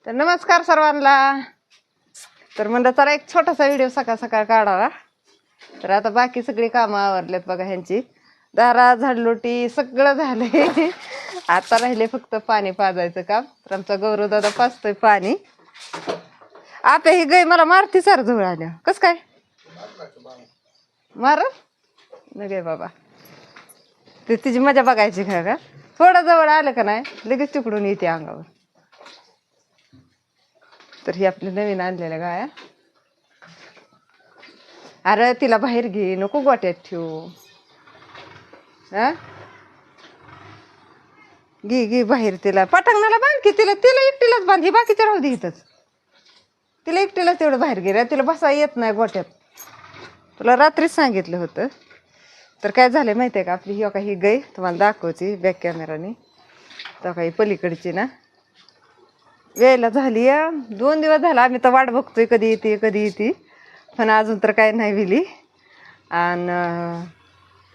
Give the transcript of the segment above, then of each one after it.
तर नमस्कार सर्वांना. तर म्हणलं चला एक छोटासा व्हिडिओ सकाळ सकाळ काढावा. तर आता बाकी सगळी कामं आवरलेत बघा, ह्यांची दारा झाडलोटी सगळं झालंय. आता राहिले फक्त पाणी पाजायचं काम. तर आमचा गौरव दादा पाजतोय पाणी. आता ही गाय मला मारती सार जवळ आल्या. कस काय मार गे बाबा, ते तिची मजा बघायची का? थोडं जवळ आलं का नाही लगेच तिकडून येते अंगावर. तर ही आपली नवीन आणलेल्या गाया. अरे तिला बाहेर घे, नको गोट्यात ठेवू. हा घे घे बाहेर, तिला पटांगणाला बांध की. तिला तिला एकटीलाच बांध, ही बाकीच्या राहू दे इथंच. तिला एकटीलाच तेवढं बाहेर घे. तिला बसा येत नाही गोट्यात. तुला रात्रीच सांगितलं होतं. तर काय झालं माहिती आहे का, आपली ही काही गाय तुम्हाला दाखवची बॅक कॅमेराने. तर काही पलीकडची ना वेळेला झाली या 2 दिवस झाला. आम्ही तर वाट बघतोय कधी येते कधी येते, पण अजून तर काय नाही विली. आणि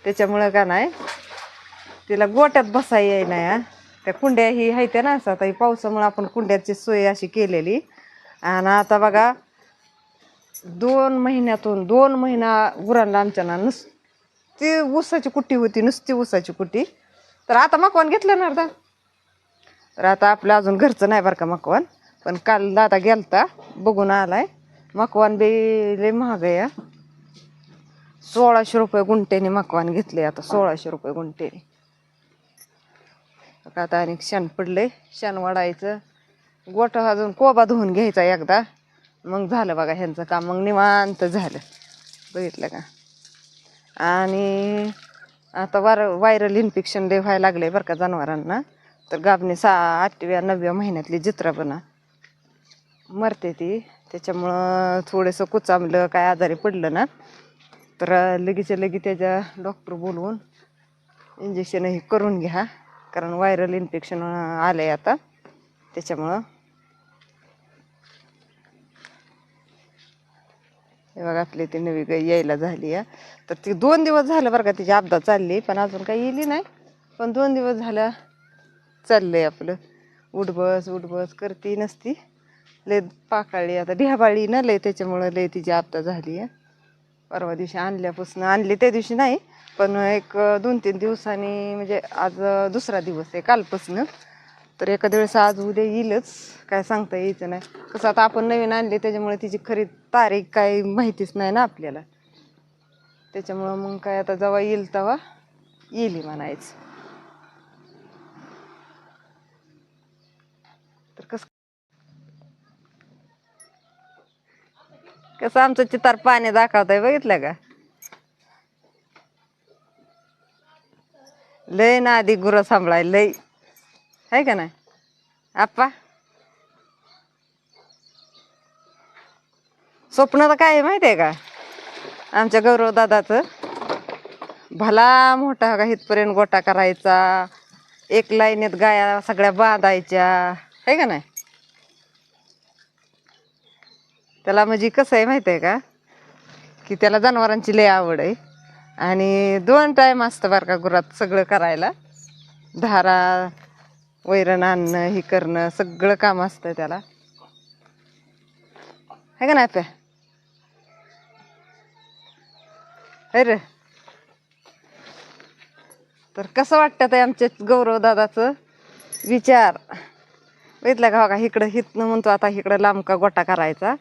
त्याच्यामुळं का नाही तिला गोट्यात बसा येई नाही. त्या कुंड्या ही आहेत ना, असं आता ही पावसामुळं आपण कुंड्याची सोय अशी केलेली. आणि आता बघा 2 महिन्यातून 2 महिना गुरांना आमच्या ना नुसती ऊसाची कुट्टी होती, नुसती ऊसाची कुट्टी. तर आता मकवान घेतलं ना अर्धा. तर आता आपलं अजून घरचं नाही बरं का मकवान, पण काल दादा गेलता बघून आलाय. मकवान बी लय महाग आहे. 1600 रुपये गुंट्याने मकवान घेतले. आता 1600 रुपये गुंट्याने. आता आणि शेण पडलंय, शेण वाढायचं. गोठ अजून कोबा धुवून घ्यायचा एकदा, मग झालं बघा ह्यांचं काम. मग निवांत झालं, बघितलं का. आणि आता व्हायरल इन्फेक्शन लय व्हायला लागले बरं का जनावरांना. तर गाभणी 8व्या 9व्या महिन्यातली जित्रापणा मरते ती. त्याच्यामुळं थोडंसं कुचामलं काय आजारी पडलं ना, तर लगेच त्याच्या डॉक्टर बोलवून इंजेक्शन हे करून घ्या, कारण व्हायरल इन्फेक्शन आलंय आता. त्याच्यामुळं हे बघा आपली ती नवी गाय यायला झाली आहे. तर ती 2 दिवस झालं बरं का तिची अपघात चालली, पण अजून काही येली नाही. पण 2 दिवस झालं चाललंय आपलं उठबस उठबस करती नसती. लय पाकाळली आता, ढ्याबाळी ना लय, त्याच्यामुळं लय तिची अपघात झाली आहे. परवा दिवशी आणल्यापासून, आणली त्या दिवशी नाही पण एक 2-3 दिवसांनी, म्हणजे आज दुसरा दिवस आहे कालपासून. तर एखाद्या वेळेस आज उद्या येईलच, काय सांगता यायचं नाही. कसं आता आपण नवीन आणले त्याच्यामुळे तिची खरी तारीख काही माहितीच नाही ना आपल्याला. त्याच्यामुळं मग काय आता जेव्हा येईल तेव्हा येईल म्हणायचं. तर कसं आमचं चितार पाणी दाखवताय बघितलं का. लय ना आधी गुरं सांभाळाय लय, आहे का नाही आप्पा. स्वप्न तर काय माहिती आहे का आमच्या गौरव दादाचं, भला मोठा का इथपर्यंत गोटा करायचा. एक लाईनीत गाया सगळ्या बांधायच्या, आहे का नाही. त्याला म्हणजे कसं आहे माहिती आहे का, की त्याला जनावरांची लय आवड आहे. आणि 2 टाईम असतं बरं का गुरात सगळं करायला. धारा वैरण आणणं हे करणं सगळं काम असतं त्याला, आहे का नाही आपल्या. अरे तर कसं वाटतं ते आमच्या गौरव दादाचं विचार बघितलं का. बघा इकडं हितनं म्हणतो आता इकडं लांब का गोटा करायचा,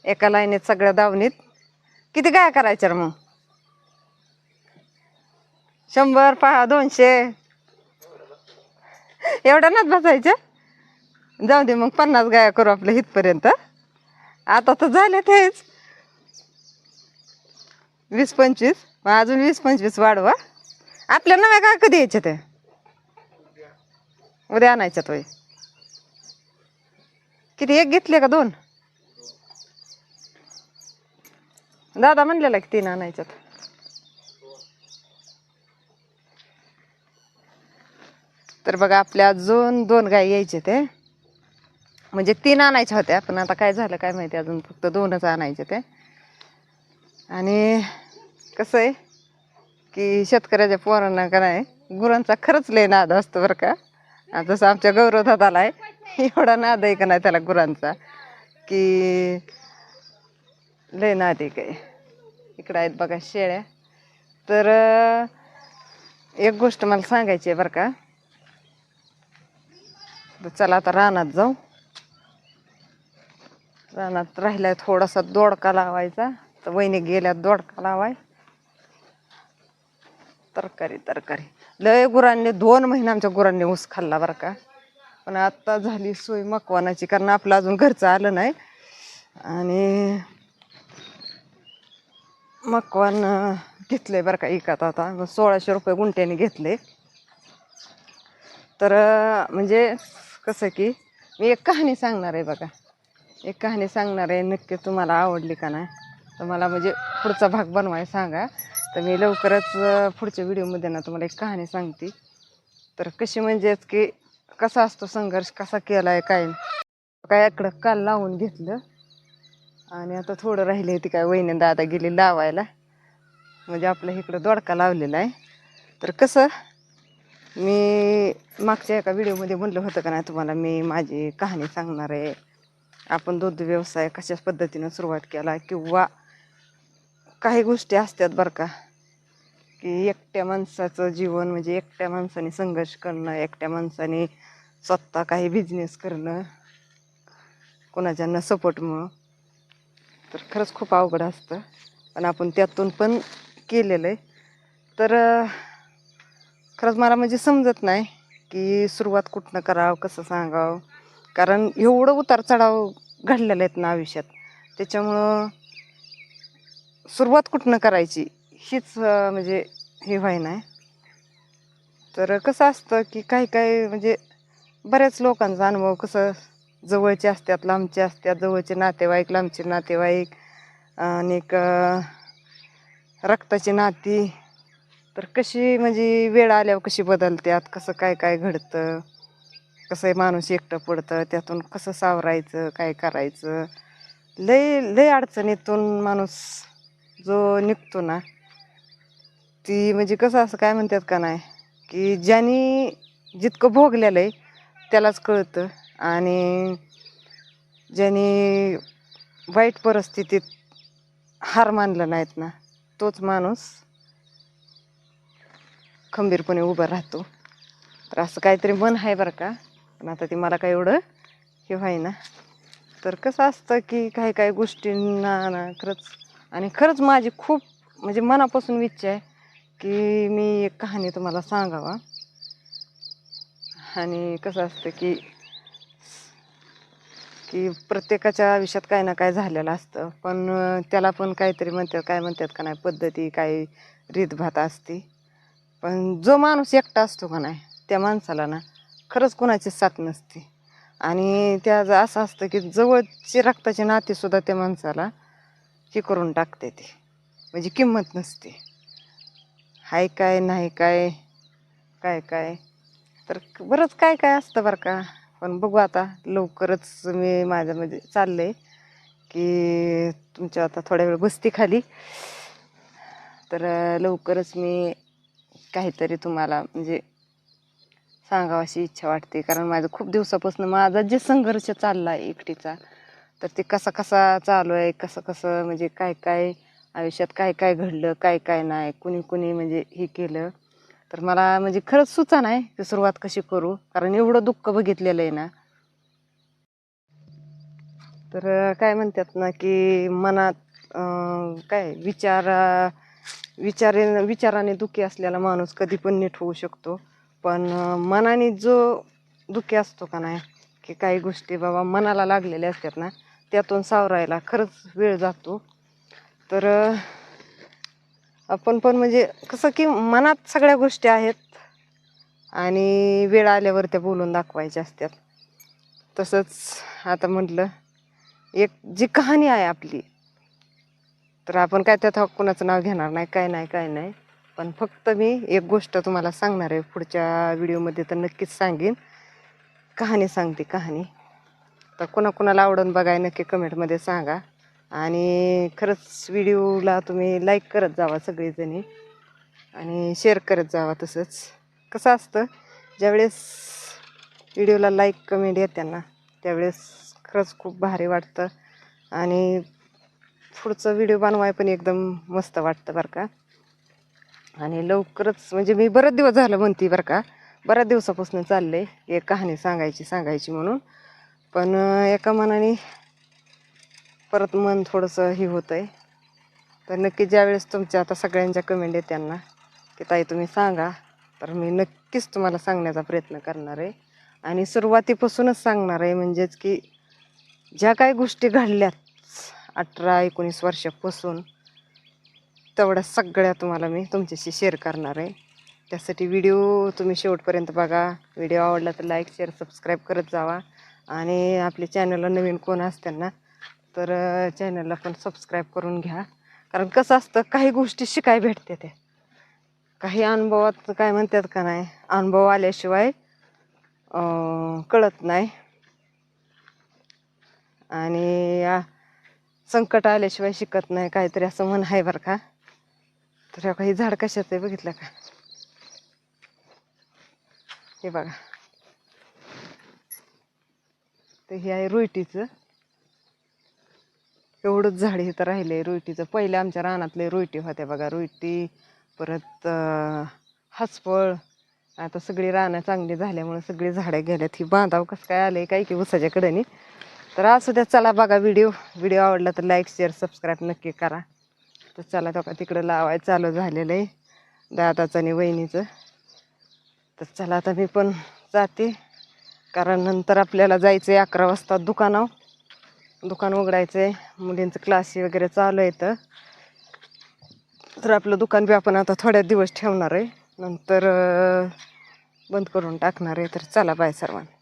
एका लाईनीत सगळ्या दावणीत. किती गाय करायच्या रे मग, 100 200 एवढ्या नाच बसायच्या. जाऊ दे मग 50 गाया करू आपल्या इथपर्यंत. आता तर झाले तेच 20-25, अजून 20-25 वाढवा. आपल्या नव्या काय कधी यायच्या त्या, उद्या आणायच्यात होय. किती एक घेतले का 2? दादा म्हणलेला की 3 आणायच्यात. तर बघा आपल्या अजून 2 गाय यायचे ते, म्हणजे 3 आणायच्या होत्या, पण आता काय झालं काय माहिती, अजून फक्त 2च आणायचे ते. आणि कसं आहे की शेतकऱ्याच्या पोरांना का नाही गुरांचा खरंच लय नाद असतो बरं का. आता जसं आमच्या गौरवतात आलाय एवढा नाद आहे का नाही त्याला गुरांचा की लय नाद आहे काय. इकडं आहेत बघा शेळ्या. तर एक गोष्ट मला सांगायची आहे बरं का. तर चला आता रानात जाऊ. रानात राहिलाय थोडासा दोडका लावायचा. तर वहिनी गेल्यात दोडका लावाय. तरकारी लय गुरांनी 2 महिने आमच्या गुरांनी ऊस खाल्ला बरं का. पण आता झाली सोय मकवानाची कारण आपलं अजून घरचं आलं नाही. आणि मकवान घेतलंय बरं का इकात. आता 1600 रुपये गुंठ्याने घेतले. तर म्हणजे कसं की मी एक कहाणी सांगणार आहे बघा. एक कहाणी सांगणार आहे. नक्की तुम्हाला आवडली का नाही तर मला म्हणजे पुढचा भाग बनवायला सांगा. तर मी लवकरच पुढच्या व्हिडिओमध्ये ना तुम्हाला एक कहाणी सांगते. तर कशी म्हणजेच की कसा असतो संघर्ष कसा केला आहे काय इकडं काल लावून घेतलं. आणि आता थोडं राहिले ती काय वहिनी दादा गेली लावायला. म्हणजे आपल्या इकडं दोडका लावलेला आहे. तर कसं मी मागच्या एका व्हिडिओमध्ये म्हणलं होतं का नाही तुम्हाला मी माझी कहाणी सांगणार आहे. आपण दूध व्यवसाय कशा पद्धतीनं सुरुवात केला किंवा काही गोष्टी असतात बरं का की एकट्या माणसाचं जीवन म्हणजे एकट्या माणसाने संघर्ष करणं. एकट्या माणसाने स्वतः काही बिझनेस करणं कोणाच्या सपोर्टमुळं. तर खरंच खूप अवघड असतं. पण आपण त्यातून पण केलेलं आहे. तर खरंच मला म्हणजे समजत नाही की सुरुवात कुठनं करावं कसं सांगावं. कारण एवढं उतार चढाव घडलेलं आहेत ना आयुष्यात. त्याच्यामुळं सुरुवात कुठनं करायची हीच म्हणजे हे व्हाय नाही. तर कसं असतं की काही म्हणजे बऱ्याच लोकांचा अनुभव कसं जवळचे असतात लांबचे असतात. जवळचे नातेवाईक लांबचे नातेवाईक आणि रक्ताची नाती. तर कशी म्हणजे वेळ आल्यावर कशी बदलतात कसं काय घडतं कसं माणूस एकटं पडतं त्यातून कसं सावरायचं काय करायचं. लय अडचणीतून माणूस जो निघतो ना ती म्हणजे कसं असं काय म्हणतात का नाही की ज्यांनी जितकं भोगलेलं आहे त्यालाच कळतं. आणि ज्यांनी वाईट परिस्थितीत हार मानलं नाहीत ना तोच माणूस खंबीरपणे उभा राहतो. तर असं काहीतरी मन आहे बरं का. पण आता ती मला काय एवढं हे व्हायना. तर कसं असतं की काही गोष्टींना ना खरंच माझी खूप म्हणजे मनापासून इच्छा आहे की मी एक कहाणी तुम्हाला सांगावा. आणि कसं असतं की प्रत्येकाच्या आयुष्यात काही ना काय झालेलं असतं. पण त्याला पण काहीतरी म्हणतात का नाही पद्धती काही रीतभात असते. पण जो माणूस एकटा असतो का नाही त्या माणसाला ना खरंच कोणाची साथ नसते. आणि त्याचं असं असतं की जवळची रक्ताची नातीसुद्धा त्या माणसाला हे करून टाकते. ती म्हणजे किंमत नसते. हाय काय नाही काय तर बरंच काय असतं बरं का. पण बघू आता लवकरच मी माझ्यामध्ये चाललं आहे की तुमच्या आता थोड्या वेळ बसती खाली. तर लवकरच मी काहीतरी तुम्हाला म्हणजे सांगावं अशी इच्छा वाटते. कारण माझं खूप दिवसापासून माझा जे संघर्ष चालला आहे एकटीचा तर ते कसा चालू आहे कसं म्हणजे काय आयुष्यात काय घडलं काय नाही कुणी म्हणजे हे केलं. तर मला म्हणजे खरंच सुचा नाही की सुरुवात कशी करू. कारण एवढं दुःख बघितलेलं आहे ना. तर काय म्हणतात ना की मनात काय विचाराने दुःखी असलेला माणूस कधी पण नीट होऊ शकतो. पण मनाने जो दुःखी असतो का नाही की काही गोष्टी बाबा मनाला लागलेल्या असतात ना त्यातून सावरायला खरंच वेळ जातो. तर आपण पण म्हणजे कसं की मनात सगळ्या गोष्टी आहेत आणि वेळ आल्यावर त्या बोलून दाखवायच्या असतात. तसंच आता म्हटलं एक जी कहाणी आहे आपली तर आपण काय त्यात कुणाचं नाव घेणार नाही काय नाही. पण फक्त मी एक गोष्ट तुम्हाला सांगणार आहे. पुढच्या व्हिडिओमध्ये तर नक्कीच सांगेन. कहाणी सांगते कहाणी. तर कुणाला आवडून बघाय नक्की कमेंटमध्ये सांगा. आणि खरंच व्हिडिओला तुम्ही लाईक करत जावा सगळेजणी आणि शेअर करत जावा. तसंच कसं असतं ज्यावेळेस व्हिडिओला लाईक कमेंट येते ना त्यावेळेस खरंच खूप भारी वाटतं आणि पुढचं व्हिडिओ बनवाय पण एकदम मस्त वाटतं बरं का. आणि लवकरच म्हणजे मी बरेच दिवस झालं म्हणते बरं का, बऱ्याच दिवसापासून चाललंय एक कहाणी सांगायची म्हणून, पण एका मनाने परत मन थोडंसं हे होतं आहे. तर नक्की ज्यावेळेस तुमच्या आता सगळ्यांच्या कमेंट येत्या ना की ताई तुम्ही सांगा, तर मी नक्कीच तुम्हाला सांगण्याचा प्रयत्न करणार आहे. आणि सुरुवातीपासूनच सांगणार आहे, म्हणजेच की ज्या काही गोष्टी घडल्यात 18-19 वर्षापासून तेवढ्या सगळ्या तुम्हाला मी तुमच्याशी शेअर करणार आहे. त्यासाठी व्हिडिओ तुम्ही शेवटपर्यंत बघा. व्हिडिओ आवडला तर लाईक शेअर सबस्क्राईब करत जावा. आणि आपल्या चॅनलला नवीन कोण असतील ना तर चॅनलला पण सबस्क्राईब करून घ्या. कारण कसं असतं काही गोष्टी शिकाय भेटते त्या, काही अनुभवात काय म्हणतात का नाही, अनुभव आल्याशिवाय कळत नाही आणि संकट आल्याशिवाय शिकत नाही, काहीतरी असं म्हण आहे बरं का. तर काही झाड कशाचं आहे बघितलं का, हे बघा, तर हे आहे रुईटीचं. एवढंच झाड इथं राहिले रुईटीचं. पहिले आमच्या रानातले रुईटी होत्या बघा, रुईटी परत हसफळ. आता सगळी रानं चांगली झाल्यामुळे सगळी झाडं गेल्यात. ही बांधाव कसं काय आलंय काय की उसाच्या कडेने. तर असू द्या, चला बघा व्हिडिओ आवडला तर लाईक शेअर सबस्क्राईब नक्की करा. तर चला तो का तिकडं लावायचं चालू झालेलं आहे दादाचं आणि वहिनीचं. तर चला आता मी पण जाते, कारण नंतर आपल्याला जायचं आहे 11 वाजता दुकान उघडायचं आहे. मुलींचं क्लास वगैरे चालू आहे. तर आपलं दुकान बी आपण आता थोड्या दिवस ठेवणार आहे, नंतर बंद करून टाकणार आहे. तर चला बाय सर्वांना.